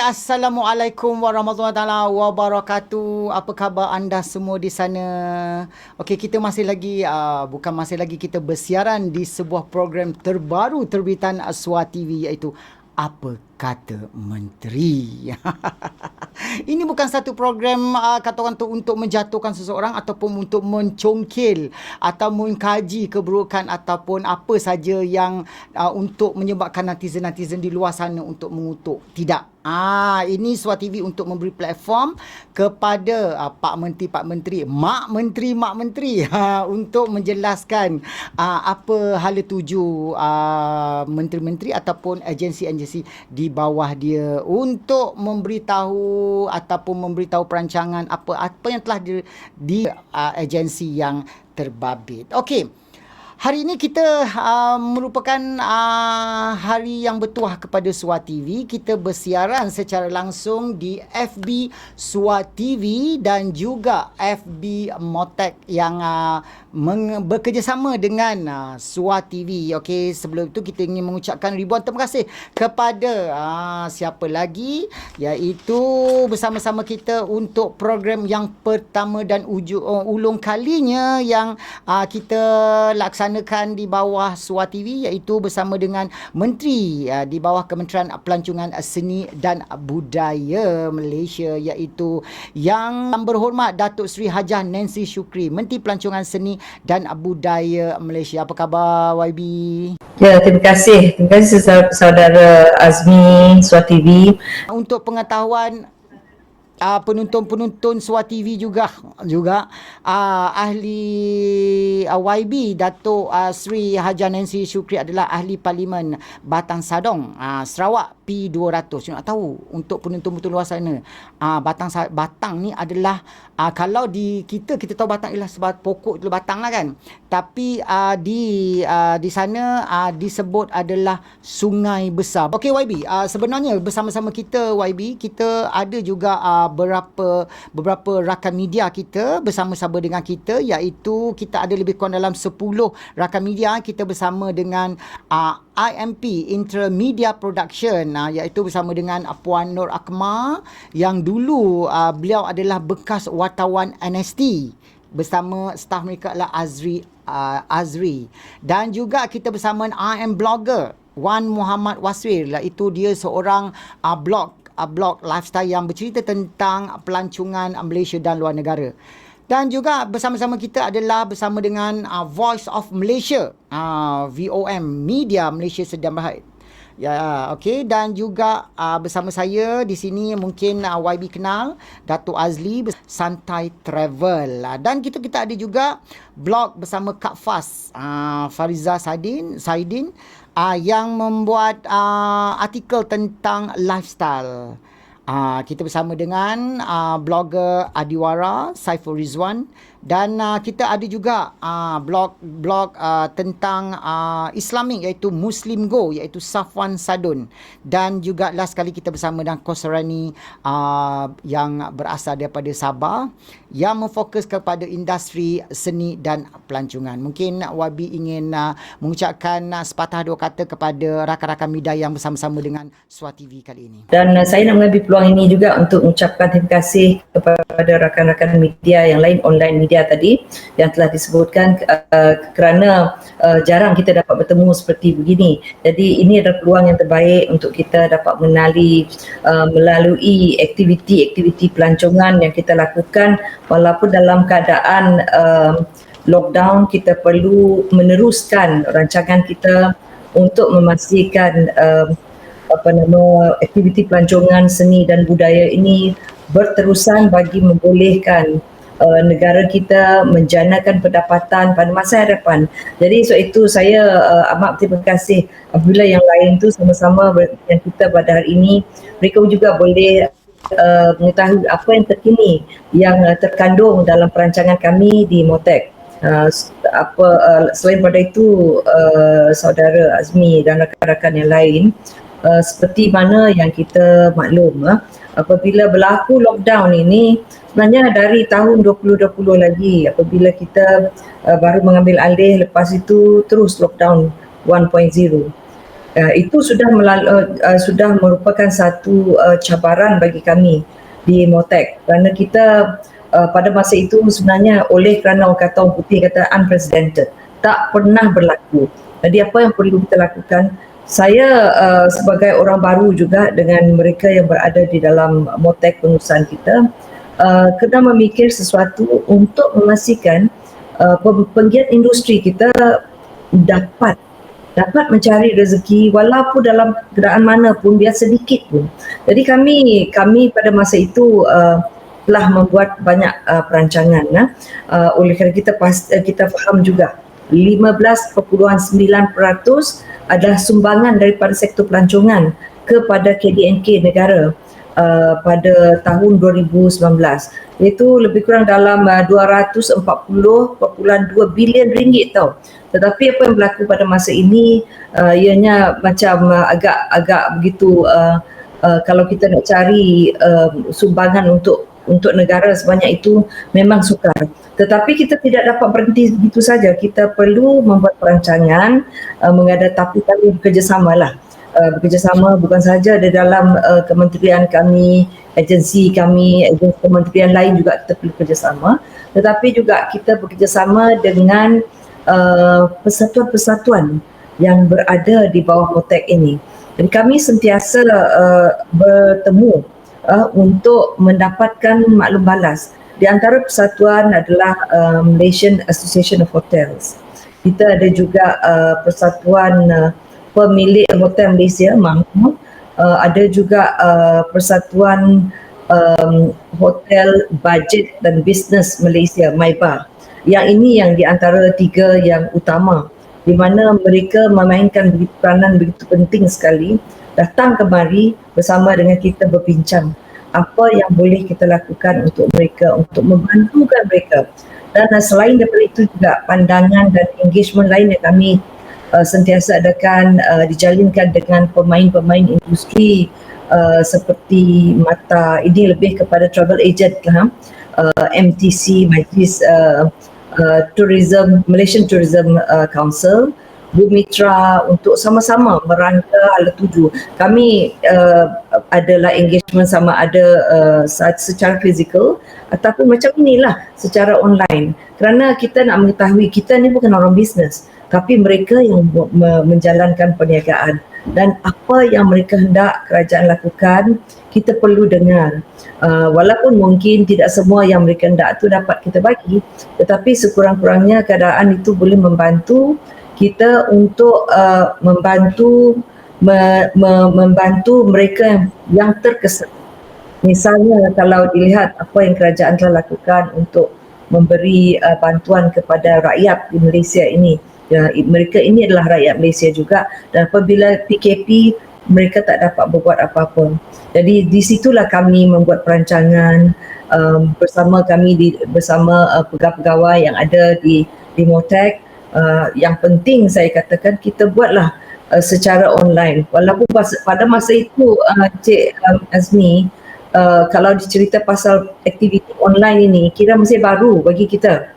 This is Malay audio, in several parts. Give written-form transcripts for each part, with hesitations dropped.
Assalamualaikum warahmatullahi wabarakatuh. Apa khabar anda semua di sana? Okey, kita masih lagi bukan masih lagi kita bersiaran di sebuah program terbaru terbitan Suara TV, iaitu Apa Kata Menteri. Ini bukan satu program kata orang tu untuk menjatuhkan seseorang ataupun untuk mencongkil atau mengkaji keburukan ataupun apa saja yang untuk menyebabkan netizen-netizen di luar sana untuk mengutuk. Tidak. Ini Suara TV untuk memberi platform kepada Pak Menteri, Mak Menteri untuk menjelaskan apa hala tuju menteri-menteri ataupun agensi-agensi di bawah dia untuk memberitahu ataupun memberitahu perancangan apa yang telah di agensi yang terbabit. Okey. Hari ini kita merupakan hari yang bertuah kepada Suara TV. Kita bersiaran secara langsung di FB Suara TV dan juga FB Motek yang bekerjasama dengan Suara TV. Okey, sebelum itu kita ingin mengucapkan ribuan terima kasih kepada siapa lagi, iaitu bersama-sama kita untuk program yang pertama dan ulung kalinya yang kita laksanakan di bawah Suara TV, iaitu bersama dengan Menteri di bawah Kementerian Pelancongan Seni dan Budaya Malaysia, iaitu Yang Berhormat Datuk Seri Hajah Nancy Shukri, Menteri Pelancongan Seni dan Budaya Malaysia. Apa khabar YB? Ya, terima kasih saudara Azmi Suara TV. Untuk pengetahuan penonton-penonton Suara TV juga ahli YB Datuk Seri Hajah Nancy Shukri adalah ahli Parlimen Batang Sadong, Sarawak P200. Saya nak tahu untuk penonton-penonton luar sana, Batang ni adalah kalau di kita tahu Batang ialah sebab pokok itu batang lah kan, tapi di sana disebut adalah sungai besar. Okey YB, sebenarnya bersama-sama kita YB, kita ada juga beberapa rakan media kita bersama-sama dengan kita, iaitu kita ada lebih kurang dalam 10 rakan media. Kita bersama dengan IMP Intermedia Production, iaitu bersama dengan Puan Nur Akmal yang dulu beliau adalah bekas wartawan NST, bersama staf mereka adalah Azri, dan juga kita bersama IM Blogger Wan Muhammad Waswir, iaitu dia seorang blog lifestyle yang bercerita tentang pelancongan Malaysia dan luar negara. Dan juga bersama-sama kita adalah bersama dengan Voice of Malaysia, VOM, Media Malaysia Sedang Berhad. Ya, okey, dan juga bersama saya di sini mungkin YB kenal Datuk Azli, Santai Travel. Dan kita ada juga blog bersama Kak Fas, Fariza Saidin, yang membuat artikel tentang lifestyle. Kita bersama dengan blogger Adiwara Saiful Rizwan, dan kita ada juga blog tentang Islamik, iaitu Muslim Go, iaitu Safwan Sadun, dan juga last kali kita bersama dengan Kosrani yang berasal daripada Sabah, yang memfokus kepada industri seni dan pelancongan. Mungkin YB ingin mengucapkan sepatah dua kata kepada rakan-rakan media yang bersama-sama dengan Suara TV kali ini. Dan saya nak mengambil peluang ini juga untuk mengucapkan terima kasih kepada rakan-rakan media yang lain, online media tadi yang telah disebutkan, kerana jarang kita dapat bertemu seperti begini. Jadi ini adalah peluang yang terbaik untuk kita dapat mengenali melalui aktiviti-aktiviti pelancongan yang kita lakukan. Walaupun dalam keadaan lockdown, kita perlu meneruskan rancangan kita untuk memastikan aktiviti pelancongan seni dan budaya ini berterusan bagi membolehkan negara kita menjanakan pendapatan pada masa hadapan. Jadi sebab itu saya amat terima kasih apabila yang lain tu sama-sama yang kita pada hari ini, mereka juga boleh mengetahui apa yang terkini yang terkandung dalam perancangan kami di Motek. Selain pada itu, saudara Azmi dan rakan-rakan yang lain, seperti mana yang kita maklum, apabila berlaku lockdown ini, sebenarnya dari tahun 2020 lagi, apabila kita baru mengambil alih, lepas itu terus lockdown 1.0. Itu sudah merupakan satu cabaran bagi kami di Motek, kerana kita pada masa itu sebenarnya oleh kerana orang kata, orang putih kata unprecedented, tak pernah berlaku. Jadi apa yang perlu kita lakukan, saya sebagai orang baru juga dengan mereka yang berada di dalam Motek pengurusan kita, kena memikir sesuatu untuk memastikan penggiat industri kita dapat mencari rezeki walaupun dalam keadaan mana pun, biar sedikit pun. Jadi kami pada masa itu telah membuat banyak perancangan. Oleh kerana kita faham juga 15.9% adalah sumbangan daripada sektor pelancongan kepada KDNK negara pada tahun 2019, iaitu lebih kurang dalam 240.2 bilion ringgit tau. Tetapi apa yang berlaku pada masa ini ianya macam agak begitu kalau kita nak cari sumbangan untuk negara sebanyak itu memang sukar. Tetapi kita tidak dapat berhenti begitu saja. Kita perlu membuat perancangan, tapi kami bekerjasama bukan sahaja di dalam kementerian kami, agensi kementerian lain juga kita perlu bekerjasama, tetapi juga kita bekerjasama dengan persatuan-persatuan yang berada di bawah Motek ini. Dan kami sentiasa bertemu untuk mendapatkan maklum balas. Di antara persatuan adalah Malaysian Association of Hotels. Kita ada juga persatuan pemilik hotel Malaysia, MAHMA. Ada juga persatuan hotel budget dan bisnes Malaysia, MAIBA. Yang ini yang di antara tiga yang utama, di mana mereka memainkan peranan begitu penting sekali, datang kemari bersama dengan kita berbincang apa yang boleh kita lakukan untuk mereka, untuk membantukan mereka. Dan selain daripada itu juga pandangan dan engagement lain yang kami sentiasa adakan dijalinkan dengan pemain-pemain industri seperti Mata, ini lebih kepada travel agent lah, MTC, Majlis Malaysian Tourism Council, Bumitra, untuk sama-sama merangka hala tuju. Kami adalah engagement sama ada secara fizikal ataupun macam inilah secara online. Kerana kita nak mengetahui, kita ni bukan orang bisnes, tapi mereka yang menjalankan perniagaan, dan apa yang mereka hendak kerajaan lakukan, kita perlu dengar. Walaupun mungkin tidak semua yang mereka hendak tu dapat kita bagi, tetapi sekurang-kurangnya keadaan itu boleh membantu kita untuk membantu mereka yang terkesan. Misalnya kalau dilihat apa yang kerajaan telah lakukan untuk memberi bantuan kepada rakyat di Malaysia ini, mereka ini adalah rakyat Malaysia juga, dan apabila PKP mereka tak dapat berbuat apa-apa. Jadi di situlah kami membuat perancangan bersama pegawai-pegawai yang ada di Motek. Yang penting saya katakan, kita buatlah secara online. Walaupun pada masa itu Cik Azmi, kalau dicerita pasal aktiviti online ini, kira masih baru bagi kita.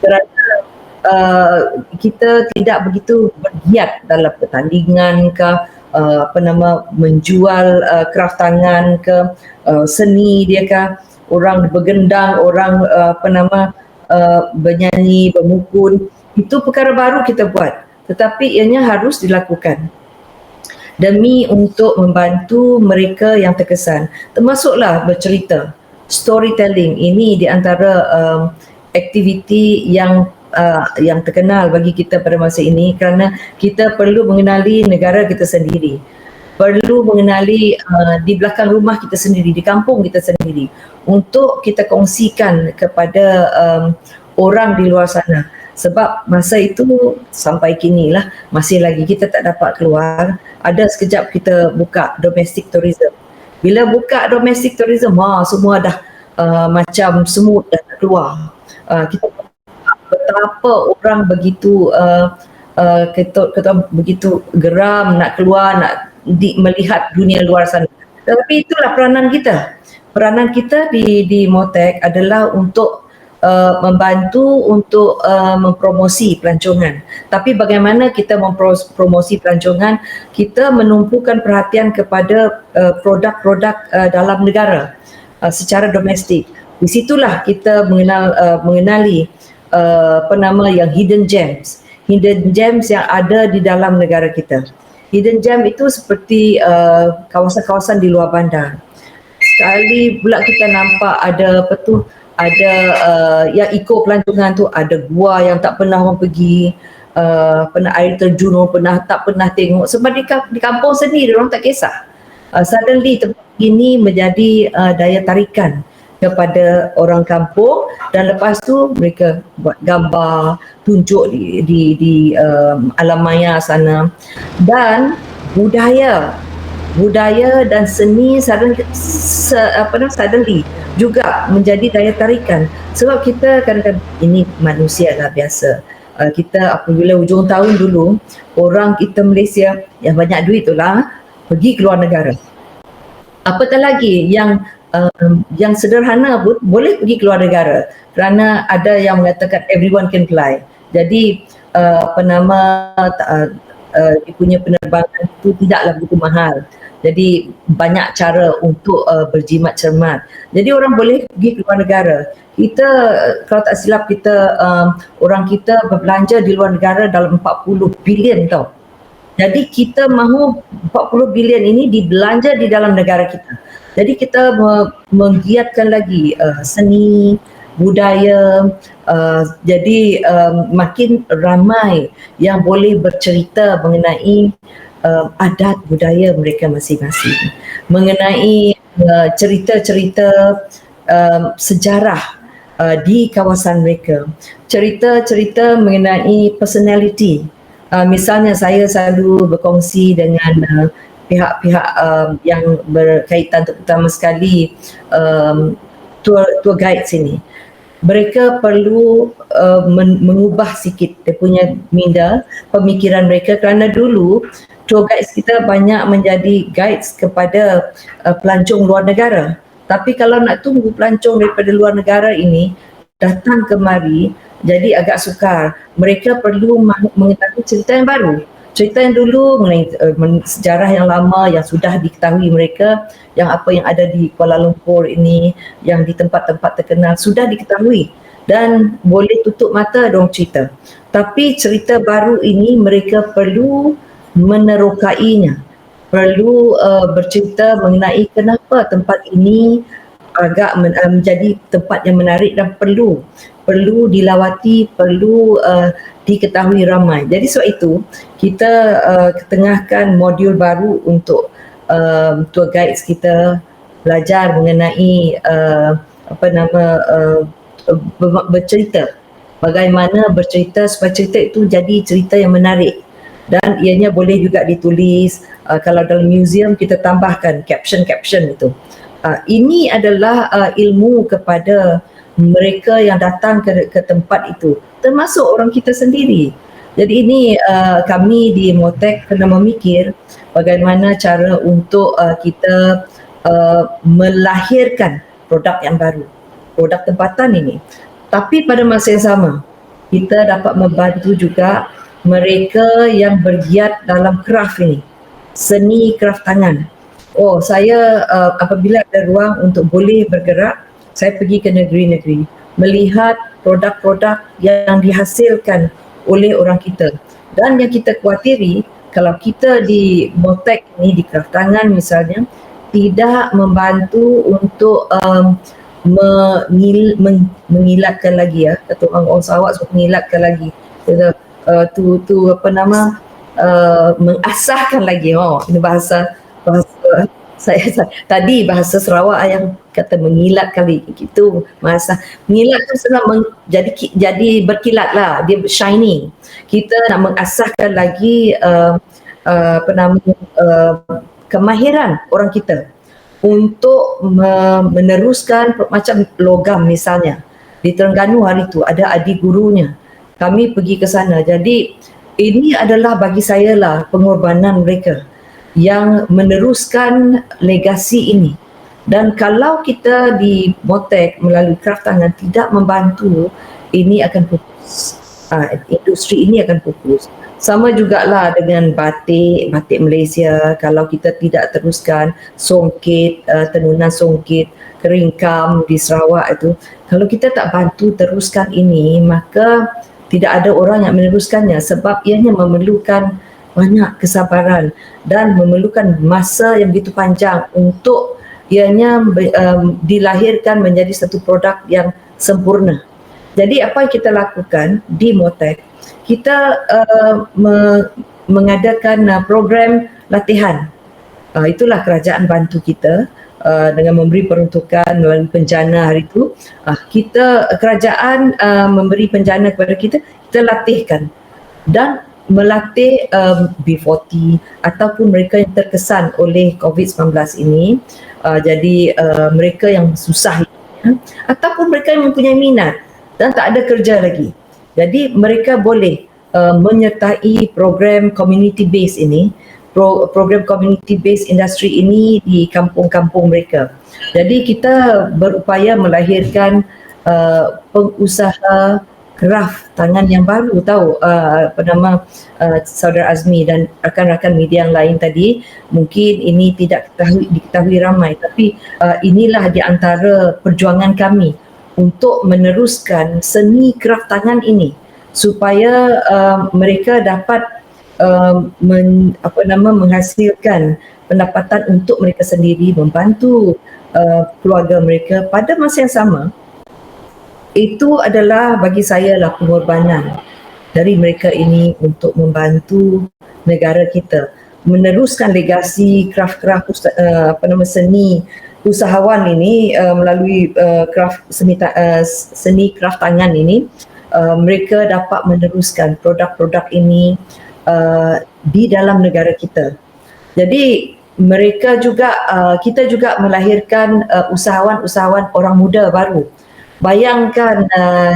Kerana kita tidak begitu bergiat dalam pertandingan ke menjual kraft tangan ke seni dia ke, orang bergendang, orang bernyanyi, bermukun. Itu perkara baru kita buat, tetapi ianya harus dilakukan demi untuk membantu mereka yang terkesan, termasuklah bercerita, storytelling. Ini di antara aktiviti yang terkenal bagi kita pada masa ini, kerana kita perlu mengenali negara kita sendiri, perlu mengenali di belakang rumah kita sendiri, di kampung kita sendiri, untuk kita kongsikan kepada orang di luar sana. Sebab masa itu sampai kini lah masih lagi kita tak dapat keluar. Ada sekejap kita buka domestic tourism. Bila buka domestic tourism, semua dah macam semut dah keluar. Kita betapa orang begitu begitu geram nak keluar, nak melihat dunia luar sana. Tetapi itulah peranan kita. Peranan kita di Motek adalah untuk membantu untuk mempromosi pelancongan. Tapi bagaimana kita mempromosi pelancongan, kita menumpukan perhatian kepada produk-produk dalam negara secara domestik. Di situlah kita mengenali yang hidden gems yang ada di dalam negara kita. Hidden gem itu seperti kawasan-kawasan di luar bandar. Sekali pula kita nampak ada yang eco pelancongan tu, ada gua yang tak pernah orang pergi, pernah air terjun orang tak pernah tengok, sebab di kampung sendiri orang tak kisah. Suddenly tempat ini menjadi daya tarikan kepada orang kampung, dan lepas tu mereka buat gambar, tunjuk di alam maya sana. Dan budaya dan seni suddenly juga menjadi daya tarikan, sebab kita kadang-kadang ini manusia lah biasa. Kita apabila hujung tahun dulu, orang kita Malaysia yang banyak duit tu lah pergi ke luar negara. Apatah lagi yang sederhana pun boleh pergi ke luar negara, kerana ada yang mengatakan everyone can fly. Jadi dia punya penerbangan itu tidaklah begitu mahal. Jadi banyak cara untuk berjimat cermat. Jadi orang boleh pergi ke luar negara. Kita, kalau tak silap kita, orang kita berbelanja di luar negara dalam 40 bilion tau. Jadi kita mahu 40 bilion ini dibelanja di dalam negara kita. Jadi kita menggiatkan lagi seni, budaya, jadi makin ramai yang boleh bercerita mengenai adat budaya mereka masing-masing, mengenai cerita-cerita sejarah di kawasan mereka, cerita-cerita mengenai personality. Misalnya saya selalu berkongsi dengan pihak-pihak yang berkaitan, terutama sekali tour guide sini. Mereka perlu mengubah sikit dia punya minda, pemikiran mereka, kerana dulu tour guides kita banyak menjadi guides kepada pelancong luar negara. Tapi kalau nak tunggu pelancong daripada luar negara ini datang kemari, jadi agak sukar. Mereka perlu mengetahui cerita yang baru. Cerita yang dulu mengenai sejarah yang lama yang sudah diketahui mereka, yang apa yang ada di Kuala Lumpur ini, yang di tempat-tempat terkenal sudah diketahui dan boleh tutup mata dong cerita. Tapi cerita baru ini mereka perlu menerokainya, perlu bercerita mengenai kenapa tempat ini agak menjadi tempat yang menarik dan perlu dilawati, perlu diketahui ramai. Jadi sebab itu kita ketengahkan modul baru untuk tour guides kita belajar mengenai bercerita. Bagaimana bercerita supaya cerita itu jadi cerita yang menarik, dan ianya boleh juga ditulis. Kalau dalam museum kita tambahkan caption itu. Ini adalah ilmu kepada mereka yang datang ke tempat itu, termasuk orang kita sendiri. Jadi ini kami di Motec kena memikir bagaimana cara untuk kita melahirkan produk yang baru, produk tempatan ini. Tapi pada masa yang sama, kita dapat membantu juga mereka yang bergiat dalam craft ini, seni craft tangan. Saya apabila ada ruang untuk boleh bergerak, saya pergi ke negeri-negeri, melihat produk-produk yang dihasilkan oleh orang kita. Dan yang kita khawatiri, kalau kita di Motec ni, di craft tangan misalnya, tidak membantu untuk mengilatkan lagi, kata orang Sarawak sebut mengilatkan lagi, mengasahkan lagi. Ini bahasa saya tadi bahasa Sarawak yang kata mengilat kali itu, masa mengilat tu senang jadi berkilat lah, dia shining. Kita nak mengasahkan lagi kemahiran orang kita untuk meneruskan macam logam misalnya. Di Terengganu hari tu ada adik gurunya, kami pergi ke sana. Jadi ini adalah bagi saya lah pengorbanan mereka yang meneruskan legasi ini. Dan kalau kita di Motek melalui kraft tangan tidak membantu, ini akan pupus. Industri ini akan pupus. Sama jugalah dengan batik Malaysia. Kalau kita tidak teruskan songket, tenunan songket, keringkam di Sarawak itu, kalau kita tak bantu teruskan ini, maka tidak ada orang yang meneruskannya sebab ianya memerlukan banyak kesabaran dan memerlukan masa yang begitu panjang untuk ianya dilahirkan menjadi satu produk yang sempurna. Jadi apa yang kita lakukan di Motek, kita mengadakan program latihan. Itulah kerajaan bantu kita dengan memberi peruntukan melalui penjana hari itu. Kerajaan memberi penjana kepada kita, kita latihkan dan melatih B40 ataupun mereka yang terkesan oleh COVID-19 ini. Jadi mereka yang susah ataupun mereka yang mempunyai minat dan tak ada kerja lagi. Jadi mereka boleh menyertai program community based ini, program community based industri ini di kampung-kampung mereka. Jadi kita berupaya melahirkan pengusaha kraft tangan yang baru, tahu Saudara Azmi dan rakan-rakan media yang lain tadi, mungkin ini tidak diketahui ramai, tapi inilah di antara perjuangan kami untuk meneruskan seni kraft tangan ini supaya mereka dapat menghasilkan pendapatan untuk mereka sendiri, membantu keluarga mereka. Pada masa yang sama, itu adalah bagi saya lah pengorbanan dari mereka ini untuk membantu negara kita meneruskan legasi kraft-kraft seni usahawan ini melalui seni kraft tangan ini. Mereka dapat meneruskan produk-produk ini di dalam negara kita. Jadi mereka juga kita juga melahirkan usahawan-usahawan orang muda baru. Bayangkan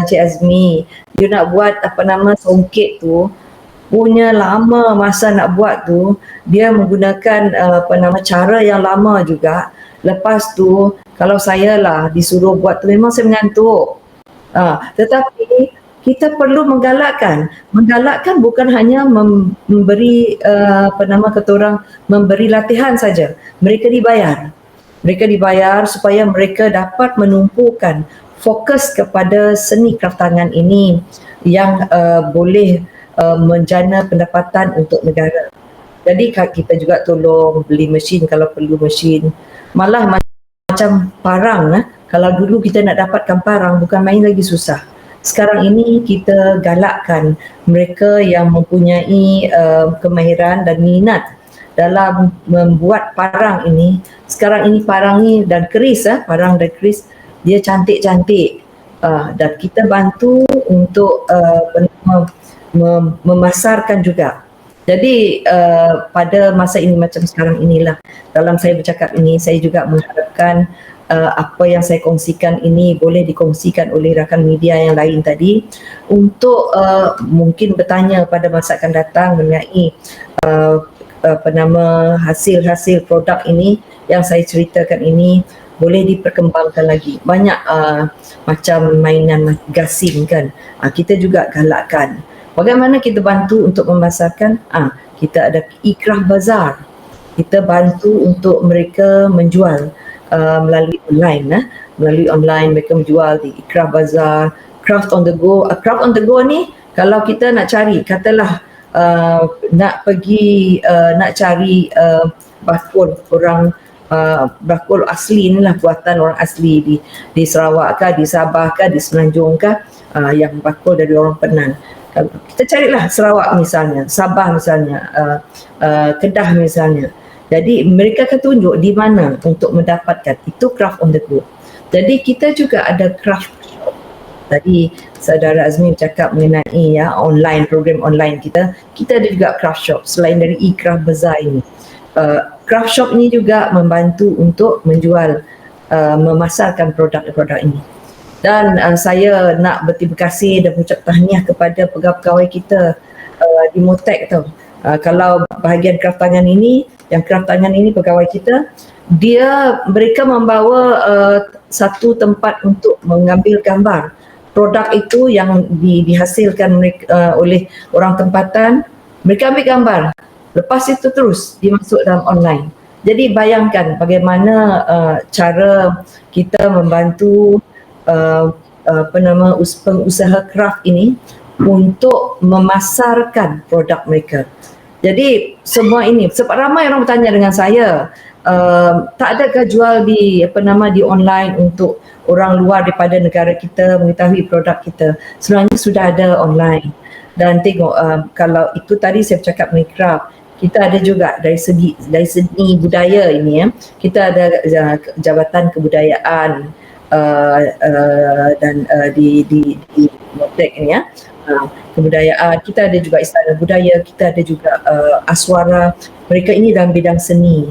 Cik Azmi, dia nak buat songket tu, punya lama masa nak buat tu, dia menggunakan cara yang lama juga. Lepas tu kalau saya lah disuruh buat tu, memang saya mengantuk. Tetapi kita perlu menggalakkan bukan hanya memberi memberi latihan saja. Mereka dibayar supaya mereka dapat menumpukan fokus kepada seni kraft tangan ini yang boleh menjana pendapatan untuk negara. Jadi kita juga tolong beli mesin kalau perlu mesin. Malah macam parang, kalau dulu kita nak dapatkan parang bukan main lagi susah. Sekarang ini kita galakkan mereka yang mempunyai kemahiran dan minat dalam membuat parang ini. Sekarang ini parang ni dan keris, parang dan keris, dia cantik-cantik, dan kita bantu untuk memasarkan juga. Jadi pada masa ini macam sekarang inilah, dalam saya bercakap ini, saya juga mengharapkan apa yang saya kongsikan ini boleh dikongsikan oleh rakan media yang lain tadi untuk mungkin bertanya pada masa akan datang mengenai hasil-hasil produk ini yang saya ceritakan ini boleh diperkembangkan lagi. Banyak macam mainan gasing kan, kita juga galakkan. Bagaimana kita bantu untuk memasarkan? Kita ada ikrah bazar. Kita bantu untuk mereka menjual melalui online mereka menjual di ikrah bazar, craft on the go. Craft on the go ni kalau kita nak cari, katalah nak cari bakul orang bakul asli ni lah, buatan orang asli di Sarawak kah, di Sabah kah, di Semenanjung kah, yang bakul dari orang Penang. Kita carilah Sarawak misalnya, Sabah misalnya, Kedah misalnya. Jadi mereka akan tunjuk di mana untuk mendapatkan itu craft on the go. Jadi kita juga ada craft shop. Tadi Saudara Azmi bercakap mengenai online, program online kita ada juga craft shop selain dari e-craft bazaar ini. Craft shop ini juga membantu untuk menjual, memasarkan produk-produk ini. Dan saya nak berterima kasih dan mengucap tahniah kepada pegawai-pegawai kita di Motek tu. Kalau bahagian kraft tangan ini, pegawai kita mereka membawa satu tempat untuk mengambil gambar produk itu yang dihasilkan oleh orang tempatan. Mereka ambil gambar, lepas itu terus dimasuk dalam online. Jadi bayangkan bagaimana cara kita membantu pengusaha craft ini untuk memasarkan produk mereka. Jadi semua ini, sebab ramai orang bertanya dengan saya, tak adakah jual di online untuk orang luar daripada negara kita mengetahui produk kita? Sebenarnya sudah ada online. Dan tengok kalau itu tadi saya bercakap mengenai craft, kita ada juga dari segi budaya ini ya. Kita ada Jabatan Kebudayaan dan di Motek ini ya. Kebudayaan, kita ada juga Istana Budaya, kita ada juga Aswara. Mereka ini dalam bidang seni.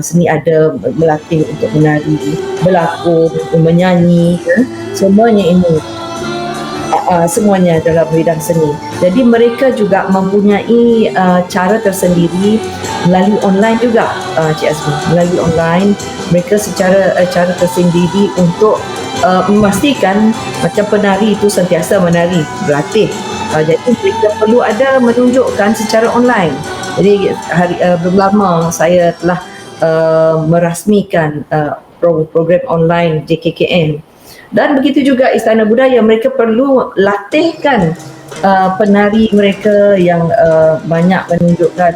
Seni ada melatih untuk menari, berlakon, menyanyi, semuanya ini. Semuanya dalam bidang seni. Jadi mereka juga mempunyai cara tersendiri melalui online juga, Cik Azmi. Melalui online, mereka cara tersendiri untuk memastikan macam penari itu sentiasa menari, berlatih. Jadi mereka perlu ada menunjukkan secara online. Jadi belum lama saya telah merasmikan program online JKKN. Dan begitu juga Istana Budaya, mereka perlu latihkan penari mereka yang banyak menunjukkan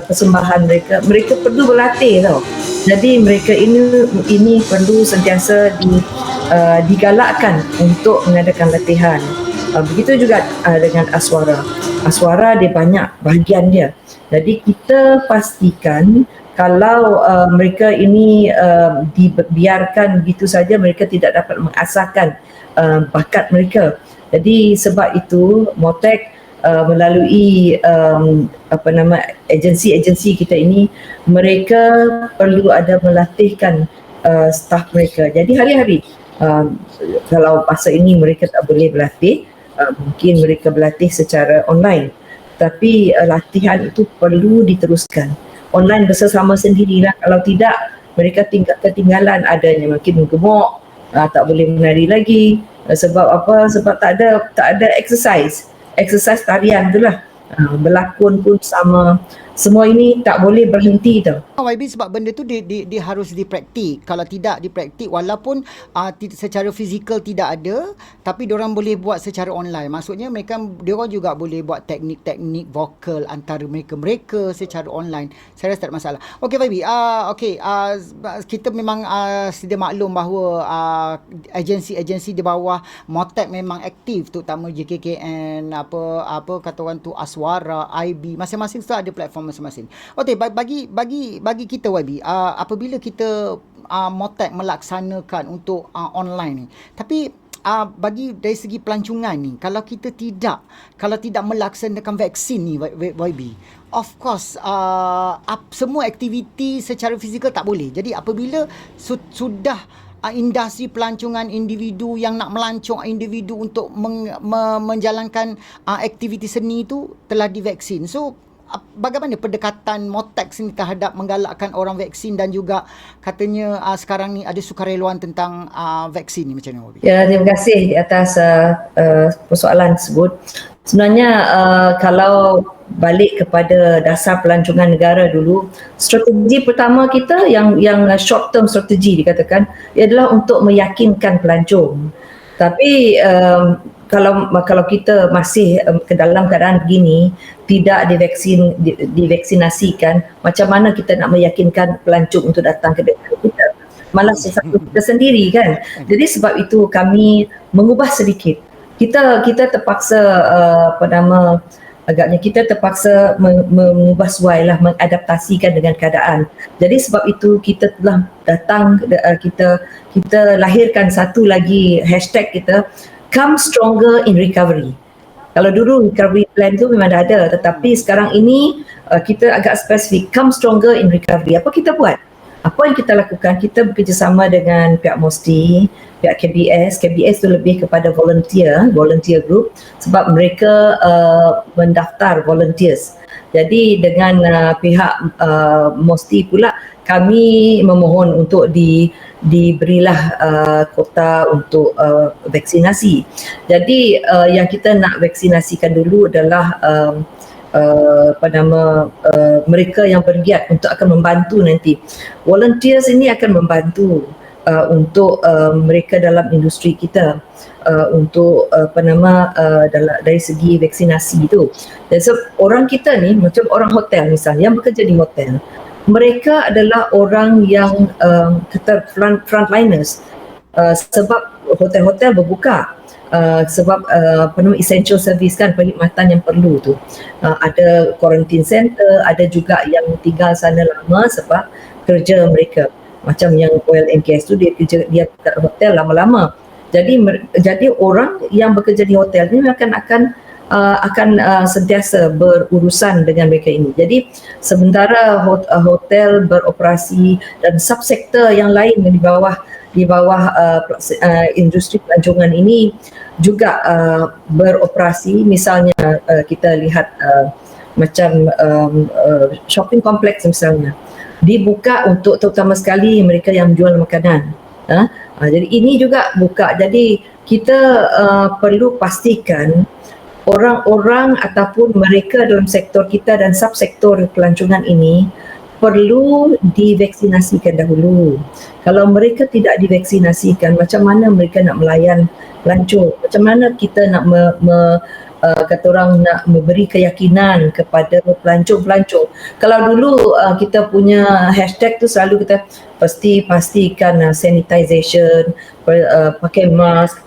persembahan mereka. Mereka perlu berlatih tau. Jadi mereka ini perlu sentiasa digalakkan untuk mengadakan latihan. Begitu juga dengan Aswara. Aswara dia banyak bahagian dia. Jadi kita pastikan kalau mereka ini dibiarkan begitu saja, mereka tidak dapat mengasahkan bakat mereka. Jadi sebab itu Motek melalui agensi kita ini, mereka perlu ada melatihkan staf mereka. Jadi hari-hari kalau masa ini mereka tak boleh berlatih, mungkin mereka berlatih secara online. Tapi latihan itu perlu diteruskan. Online bersama sendirilah, kalau tidak mereka ketinggalan, adanya mungkin gemuk, tak boleh menari lagi. Sebab apa? Sebab tak ada exercise tarian itulah. Berlakon pun sama. Semua ini tak boleh berhenti tau. YB, sebab benda tu dia harus dipraktik. Kalau tidak dipraktik, walaupun secara fizikal tidak ada, tapi diorang boleh buat secara online. Maksudnya diorang juga boleh buat teknik-teknik vokal antara mereka secara online. Saya rasa tak ada masalah. Okey YB, kita memang sedia maklum bahawa agensi-agensi di bawah Motek memang aktif, terutama JKKN, apa kata orang tu, Aswara, IB, masing-masing tu ada platform masing-masing. Okey, bagi kita YB, apabila kita Motek melaksanakan untuk online ni, tapi bagi dari segi pelancongan ni, kalau tidak melaksanakan vaksin ni YB, of course semua aktiviti secara fizikal tak boleh. Jadi apabila sudah industri pelancongan individu yang nak melancong individu untuk menjalankan aktiviti seni itu telah divaksin. So bagaimana pendekatan Motek sini terhadap menggalakkan orang vaksin, dan juga katanya sekarang ni ada sukarelawan tentang vaksin ni, macam mana? Ya, terima kasih di atas persoalan tersebut. Sebenarnya kalau balik kepada dasar pelancongan negara dulu, strategi pertama kita yang short term strategi dikatakan ialah untuk meyakinkan pelancong. Tapi kalau kita masih ke dalam keadaan begini, tidak divaksinasikan, macam mana kita nak meyakinkan pelancong untuk datang ke negara kita? Malah sesuatu kita sendiri kan. Jadi sebab itu kami mengubah sedikit. Kita terpaksa agaknya kita terpaksa mengubah suai lah, mengadaptasikan dengan keadaan. Jadi sebab itu kita telah datang, kita lahirkan satu lagi hashtag kita, Come Stronger in Recovery. Kalau dulu recovery plan tu memang dah ada, tetapi sekarang ini kita agak spesifik, Come Stronger in Recovery. Apa kita buat? Apa yang kita lakukan? Kita bekerjasama dengan pihak MOSTI, pihak KBS. KBS tu lebih kepada volunteer group, sebab mereka mendaftar volunteers. Jadi dengan pihak MOSTI pula kami memohon untuk diberilah kuota untuk vaksinasi. Jadi yang kita nak vaksinasikan dulu adalah mereka yang bergiat untuk akan membantu nanti. Volunteers ini akan membantu untuk mereka dalam industri kita untuk dari segi vaksinasi itu. Dan so, orang kita ni macam orang hotel misalnya yang bekerja di hotel, mereka adalah orang yang kata frontliners sebab hotel-hotel berbuka. Sebab essential service kan, perkhidmatan yang perlu tu, ada quarantine center, ada juga yang tinggal sana lama sebab kerja mereka, macam yang oil and gas tu dia kat hotel lama-lama. Jadi orang yang bekerja di hotel ni akan sentiasa berurusan dengan mereka ini. Jadi sementara hotel beroperasi dan subsektor yang lain di bawah industri pelancongan ini juga beroperasi. Misalnya kita lihat macam shopping complex misalnya dibuka untuk terutama sekali mereka yang jual makanan. Jadi ini juga buka. Jadi kita perlu pastikan orang-orang ataupun mereka dalam sektor kita dan subsektor pelancongan ini perlu divaksinasikan dahulu. Kalau mereka tidak divaksinasikan, macam mana mereka nak melayan pelancong? Macam mana kita nak kata orang nak memberi keyakinan kepada pelancong-pelancong? Kalau dulu kita punya hashtag tu selalu kita pastikan sanitization, pakai mask,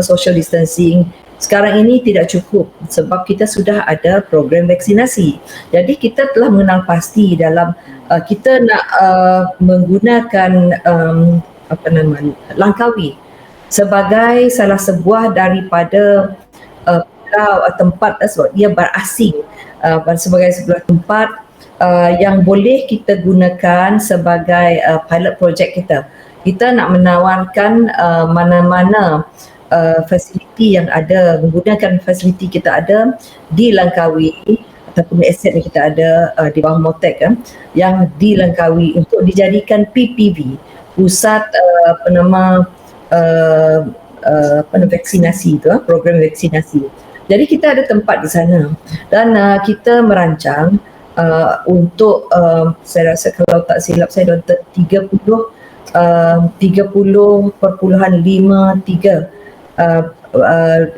social distancing. Sekarang ini tidak cukup sebab kita sudah ada program vaksinasi. Jadi kita telah mengenal pasti dalam kita nak menggunakan Langkawi sebagai salah sebuah daripada tempat sebab dia berasing sebagai sebuah tempat yang boleh kita gunakan sebagai pilot project kita. Kita nak menawarkan mana-mana fasiliti yang ada, menggunakan fasiliti kita ada di Langkawi ataupun aset yang kita ada di bawah MOTEC yang di Langkawi untuk dijadikan PPV, pusat vaksinasi tu, program vaksinasi. Jadi kita ada tempat di sana dan kita merancang untuk saya rasa kalau tak silap saya dalam 30.53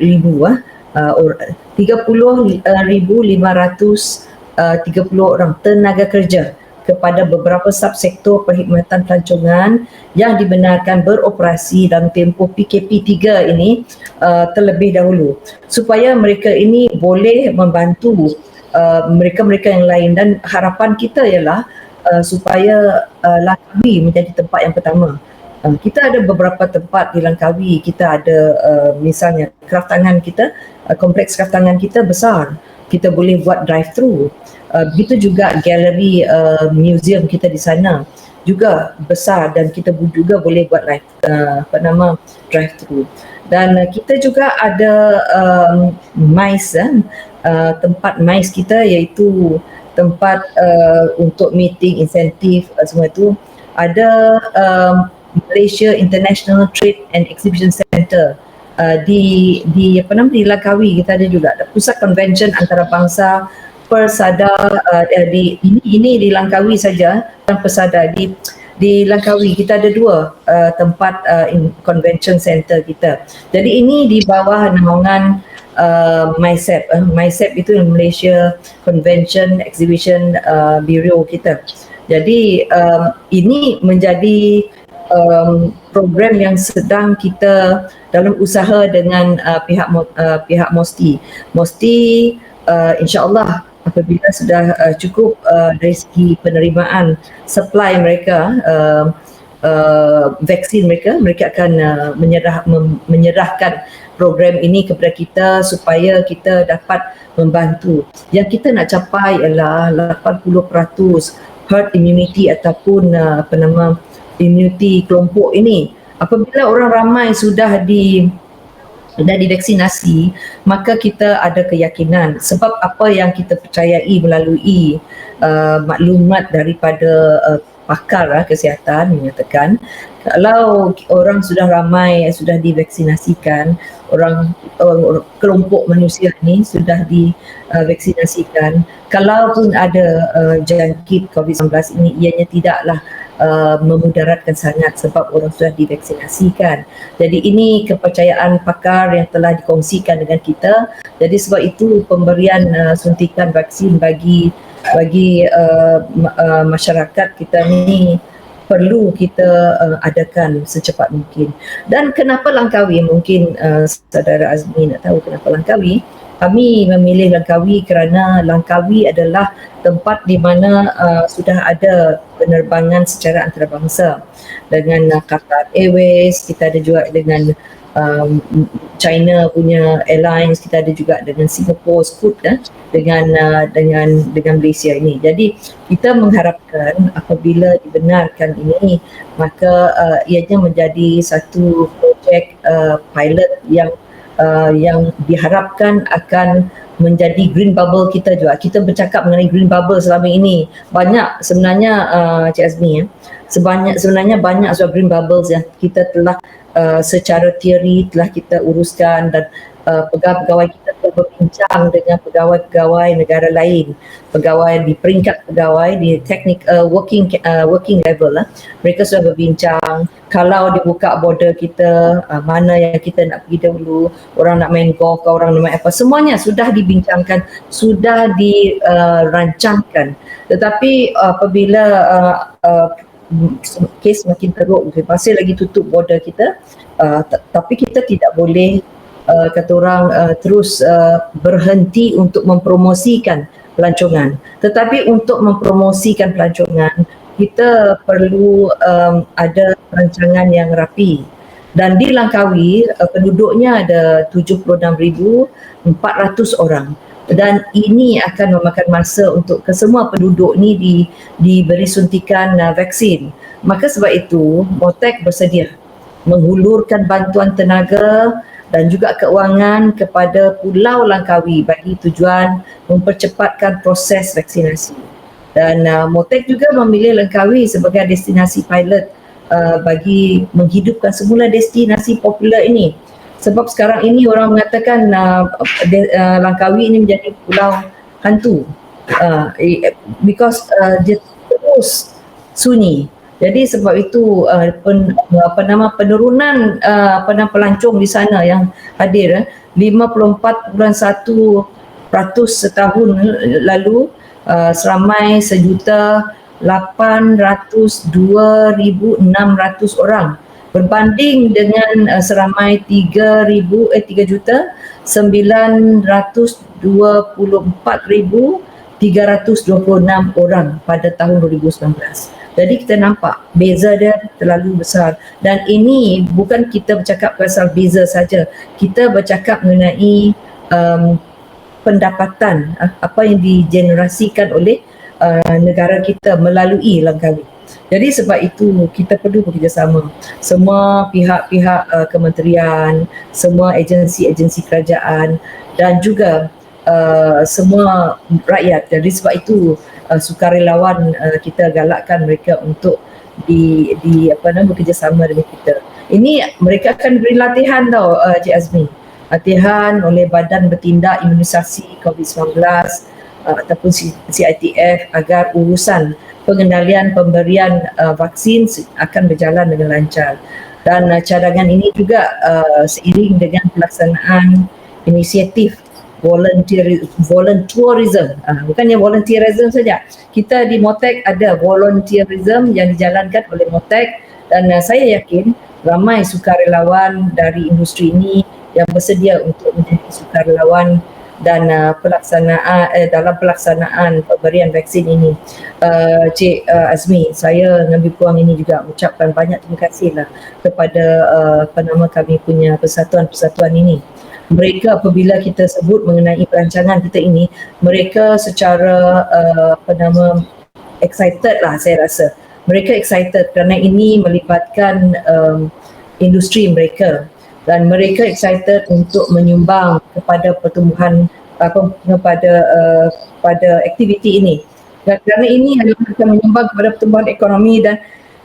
ribu 30,530 orang tenaga kerja kepada beberapa subsektor perkhidmatan pelancongan yang dibenarkan beroperasi dalam tempoh PKP 3 ini terlebih dahulu supaya mereka ini boleh membantu mereka-mereka yang lain. Dan harapan kita ialah supaya Langkawi menjadi tempat yang pertama. Kita ada beberapa tempat di Langkawi. Kita ada misalnya kraftangan kita, kompleks kraftangan kita besar, kita boleh buat drive-thru. Begitu juga galeri museum kita di sana juga besar dan kita juga boleh buat drive-thru. Dan kita juga ada MICE, tempat MICE kita iaitu tempat untuk meeting, insentif, semua itu. Ada Malaysia International Trade and Exhibition Centre di Langkawi. Kita ada juga ada pusat convention antarabangsa Persada ini di Langkawi saja, dan Persada di Langkawi kita ada dua tempat convention center kita. Jadi ini di bawah naungan MICEP. MICEP itu Malaysia Convention Exhibition Bureau kita. Jadi ini menjadi program yang sedang kita dalam usaha dengan pihak MOSTI. MOSTI insya-Allah apabila sudah cukup dari segi penerimaan supply mereka, vaksin mereka akan menyerahkan program ini kepada kita supaya kita dapat membantu. Yang kita nak capai ialah 80% herd immunity ataupun immunity kelompok ini. Apabila orang ramai sudah dah divaksinasi, maka kita ada keyakinan sebab apa yang kita percayai melalui maklumat daripada pakar kesihatan menyatakan kalau orang sudah ramai sudah divaksinasikan, kelompok manusia ni sudah divaksinasikan, kalaupun ada jangkit COVID-19 ini ianya tidaklah memudaratkan sangat sebab orang sudah divaksinasikan. Jadi ini kepercayaan pakar yang telah dikongsikan dengan kita. Jadi sebab itu pemberian suntikan vaksin bagi masyarakat kita ni perlu kita adakan secepat mungkin. Dan kenapa Langkawi? Mungkin saudara Azmi nak tahu kenapa Langkawi. Kami memilih Langkawi kerana Langkawi adalah tempat di mana sudah ada penerbangan secara antarabangsa dengan Qatar Airways, kita ada juga dengan China punya airlines, kita ada juga dengan Singapore Scoot dengan Malaysia ini. Jadi kita mengharapkan apabila dibenarkan ini, maka ianya menjadi satu projek pilot yang diharapkan akan menjadi green bubble kita juga. Kita bercakap mengenai green bubble selama ini. Banyak sebenarnya Cik Azmi sebenarnya banyak soal green bubbles yang kita telah secara teori telah kita uruskan dan pegawai-pegawai kita telah berbincang dengan pegawai-pegawai negara lain, pegawai di peringkat pegawai di working level mereka sudah berbincang kalau dibuka border kita, mana yang kita nak pergi dahulu, orang nak main golf ke orang nak main apa, semuanya sudah dibincangkan, sudah dirancangkan. Tetapi apabila kes makin teruk, masih lagi tutup border kita, tapi kita tidak boleh kata orang terus berhenti untuk mempromosikan pelancongan. Tetapi untuk mempromosikan pelancongan, kita perlu ada perancangan yang rapi. Dan di Langkawi penduduknya ada 76,400 orang. Dan ini akan memakan masa untuk kesemua penduduk ni diberi suntikan vaksin. Maka sebab itu MOTEK bersedia menghulurkan bantuan tenaga dan juga keuangan kepada Pulau Langkawi bagi tujuan mempercepatkan proses vaksinasi. Dan MOTEK juga memilih Langkawi sebagai destinasi pilot bagi menghidupkan semula destinasi popular ini. Sebab sekarang ini orang mengatakan Langkawi ini menjadi pulau hantu because dia terus sunyi. Jadi sebab itu penurunan pelancong di sana yang hadir 54.1% setahun lalu, seramai 1,802,600 orang berbanding dengan seramai 3,924,326 orang pada tahun 2019. Jadi kita nampak beza dia terlalu besar, dan ini bukan kita bercakap pasal beza saja, kita bercakap mengenai pendapatan apa yang digenerasikan oleh negara kita melalui Langkawi. Jadi sebab itu kita perlu bekerjasama semua pihak-pihak kementerian, semua agensi-agensi kerajaan dan juga semua rakyat. Jadi sebab itu sukarelawan kita galakkan mereka untuk bekerjasama dengan kita. Ini mereka akan beri latihan tau Cik Azmi. Latihan oleh Badan Bertindak Imunisasi COVID-19 ataupun CITF agar urusan pengendalian pemberian vaksin akan berjalan dengan lancar. Dan cadangan ini juga seiring dengan pelaksanaan inisiatif volunteerism, bukannya volunteerism saja. Kita di MOTEK ada volunteerism yang dijalankan oleh MOTEK, dan saya yakin ramai sukarelawan dari industri ini yang bersedia untuk menjadi sukarelawan dan dalam pelaksanaan pemberian vaksin ini. Cik Azmi, saya mengambil peluang ini juga mengucapkan banyak terima kasihlah kepada kami punya persatuan-persatuan ini. Mereka apabila kita sebut mengenai perancangan kita ini, mereka secara excited lah, saya rasa. Mereka excited kerana ini melibatkan industri mereka. dan mereka excited untuk menyumbang kepada pertumbuhan pada aktiviti ini. Dan kerana ini adalah akan menyumbang kepada pertumbuhan ekonomi dan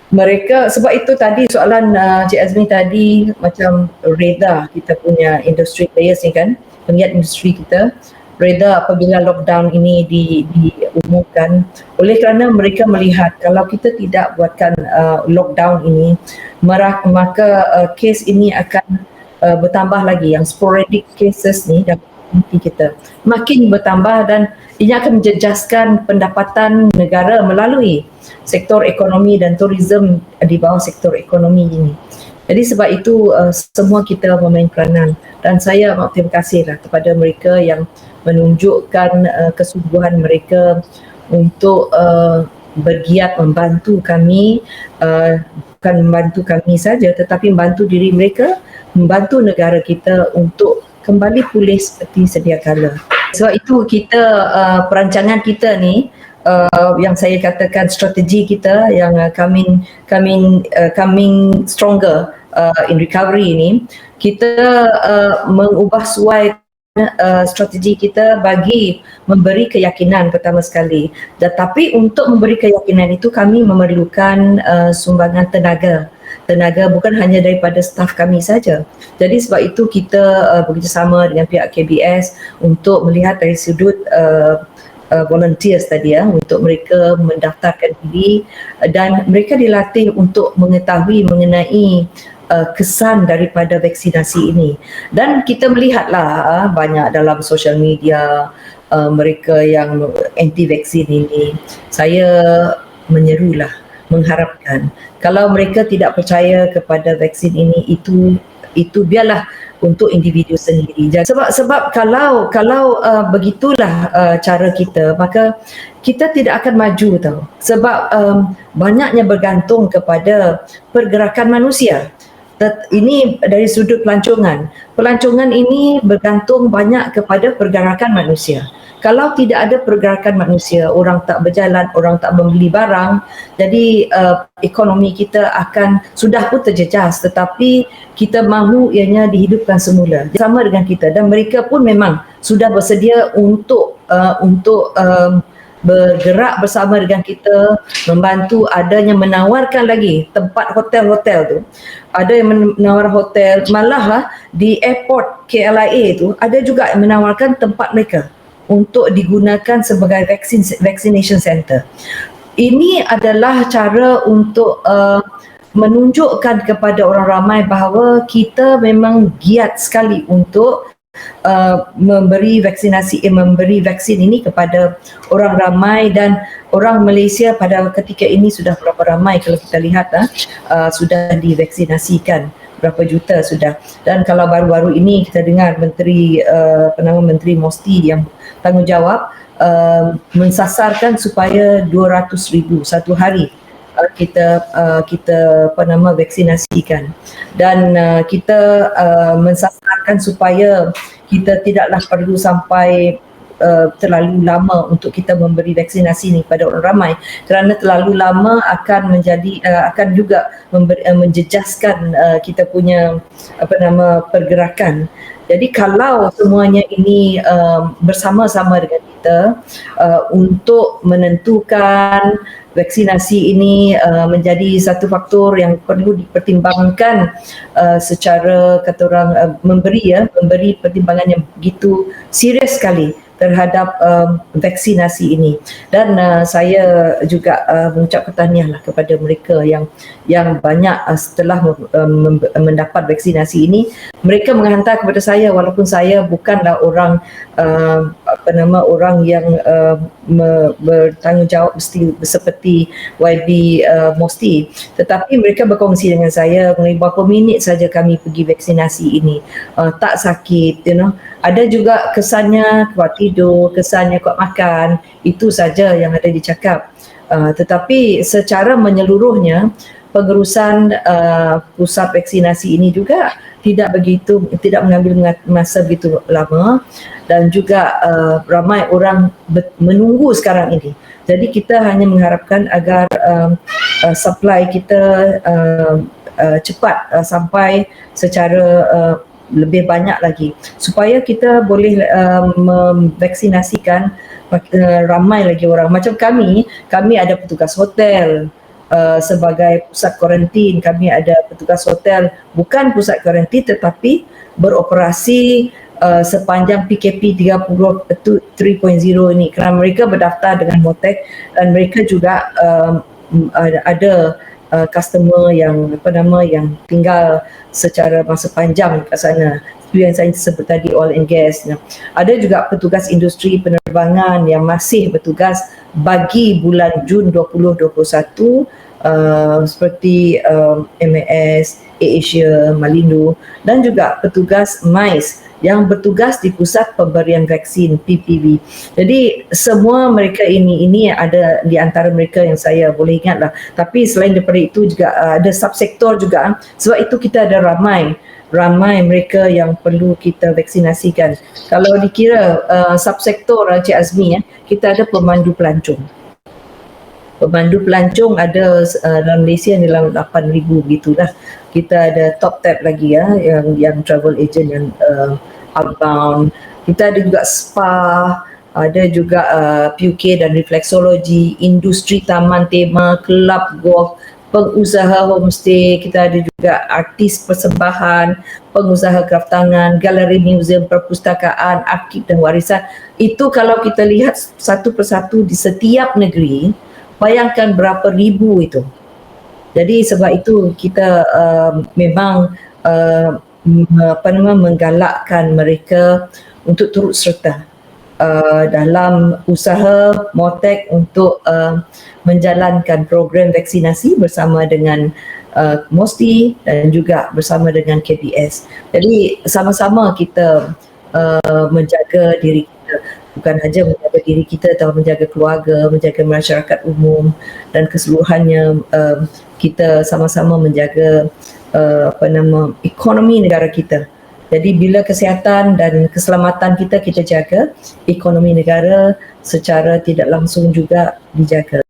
mereka, sebab itu tadi soalan Cik Azmi tadi macam reda kita punya industri players ni kan, penggiat industri kita reda apabila lockdown ini diumumkan, oleh kerana mereka melihat kalau kita tidak buatkan lockdown ini, maka kes ini akan bertambah lagi, yang sporadic cases ni dalam komuniti kita makin bertambah dan ini akan menjejaskan pendapatan negara melalui sektor ekonomi dan tourism di bawah sektor ekonomi ini. Jadi sebab itu semua kita memain peranan dan saya terima kasihlah kepada mereka yang menunjukkan kesungguhan mereka untuk bergiat membantu kami, bukan membantu kami saja tetapi membantu diri mereka, membantu negara kita untuk kembali pulih seperti sedia kala. Sebab itu kita perancangan kita ni yang saya katakan strategi kita yang coming stronger in recovery ni, kita mengubah suai strategi kita bagi memberi keyakinan pertama sekali. Tetapi untuk memberi keyakinan itu kami memerlukan sumbangan tenaga bukan hanya daripada staf kami saja. Jadi sebab itu kita bekerjasama dengan pihak KBS untuk melihat dari sudut volunteers tadi untuk mereka mendaftarkan diri dan mereka dilatih untuk mengetahui mengenai kesan daripada vaksinasi ini. Dan kita melihatlah banyak dalam social media mereka yang anti vaksin ini. Saya menyerulah, mengharapkan kalau mereka tidak percaya kepada vaksin ini, itu biarlah untuk individu sendiri. Sebab kalau begitulah cara kita, maka kita tidak akan maju tau. Sebab banyaknya bergantung kepada pergerakan manusia. Ini dari sudut pelancongan. Pelancongan ini bergantung banyak kepada pergerakan manusia. Kalau tidak ada pergerakan manusia, orang tak berjalan, orang tak membeli barang, jadi ekonomi kita akan sudah pun terjejas, tetapi kita mahu ianya dihidupkan semula sama dengan kita, dan mereka pun memang sudah bersedia untuk bergerak bersama dengan kita, membantu. Adanya menawarkan lagi tempat hotel-hotel tu, ada yang menawar hotel, malah di airport KLIA tu ada juga yang menawarkan tempat mereka untuk digunakan sebagai vaccination center. Ini adalah cara untuk menunjukkan kepada orang ramai bahawa kita memang giat sekali untuk memberi vaksin ini kepada orang ramai, dan orang Malaysia pada ketika ini sudah berapa ramai kalau kita lihat sudah divaksinasikan, berapa juta sudah. Dan kalau baru-baru ini kita dengar Menteri Mosti yang tanggungjawab mensasarkan supaya 200,000 satu hari kita vaksinasikan, dan kita mensasarkan supaya kita tidaklah perlu sampai terlalu lama untuk kita memberi vaksinasi ini kepada orang ramai, kerana terlalu lama akan juga menjejaskan kita punya pergerakan. Jadi kalau semuanya ini bersama-sama dengan kita untuk menentukan vaksinasi ini menjadi satu faktor yang perlu dipertimbangkan secara memberi pertimbangan yang begitu serius sekali terhadap vaksinasi ini. Dan saya juga mengucapkan tahniahlah kepada mereka yang banyak setelah mendapat vaksinasi ini, mereka menghantar kepada saya, walaupun saya bukanlah orang orang yang bertanggungjawab seperti YB Mosti, tetapi mereka berkongsi dengan saya mengenai berapa minit saja kami pergi vaksinasi ini, tak sakit, ada juga kesannya kuat tidur, kesannya kuat makan, itu saja yang ada dicakap. Tetapi secara menyeluruhnya pengurusan pusat vaksinasi ini juga tidak mengambil masa begitu lama, dan juga ramai orang menunggu sekarang ini. Jadi kita hanya mengharapkan agar supply kita cepat sampai secara lebih banyak lagi supaya kita boleh memvaksinasikan ramai lagi orang. Macam kami ada petugas hotel sebagai pusat kuarantin, kami ada petugas hotel bukan pusat kuarantin tetapi beroperasi sepanjang PKP 3.0 ini kerana mereka berdaftar dengan MOTEK dan mereka juga ada customer yang yang tinggal secara masa panjang kat sana. Seperti yang saya sebut tadi, oil and gas. Ada juga petugas industri penerbangan yang masih bertugas bagi bulan Jun 2021 seperti MAS, AirAsia, Malindo dan juga petugas MICE yang bertugas di Pusat Pemberian Vaksin PPV. Jadi semua mereka ini ada di antara mereka yang saya boleh ingat lah. Tapi selain daripada itu juga ada subsektor juga. Sebab itu kita ada ramai mereka yang perlu kita vaksinasikan. Kalau dikira subsektor Cik Azmi, kita ada pemandu pelancong. Pemandu pelancong ada dalam Malaysia dalam 8,000 gitulah. Kita ada top tab lagi yang travel agent yang outbound. Kita ada juga spa, ada juga PUK dan refleksologi, industri taman tema, kelab golf, pengusaha homestay, kita ada juga artis persembahan, pengusaha kraftangan, galeri museum, perpustakaan, arsip dan warisan. Itu kalau kita lihat satu persatu di setiap negeri, bayangkan berapa ribu itu. Jadi sebab itu kita memang menggalakkan mereka untuk turut serta dalam usaha MOTEK untuk menjalankan program vaksinasi bersama dengan MOSTI dan juga bersama dengan KBS. Jadi sama-sama kita menjaga diri kita, bukan hanya menjaga diri kita atau menjaga keluarga, menjaga masyarakat umum dan keseluruhannya. Kita sama-sama menjaga ekonomi negara kita. Jadi bila kesihatan dan keselamatan kita jaga, ekonomi negara secara tidak langsung juga dijaga.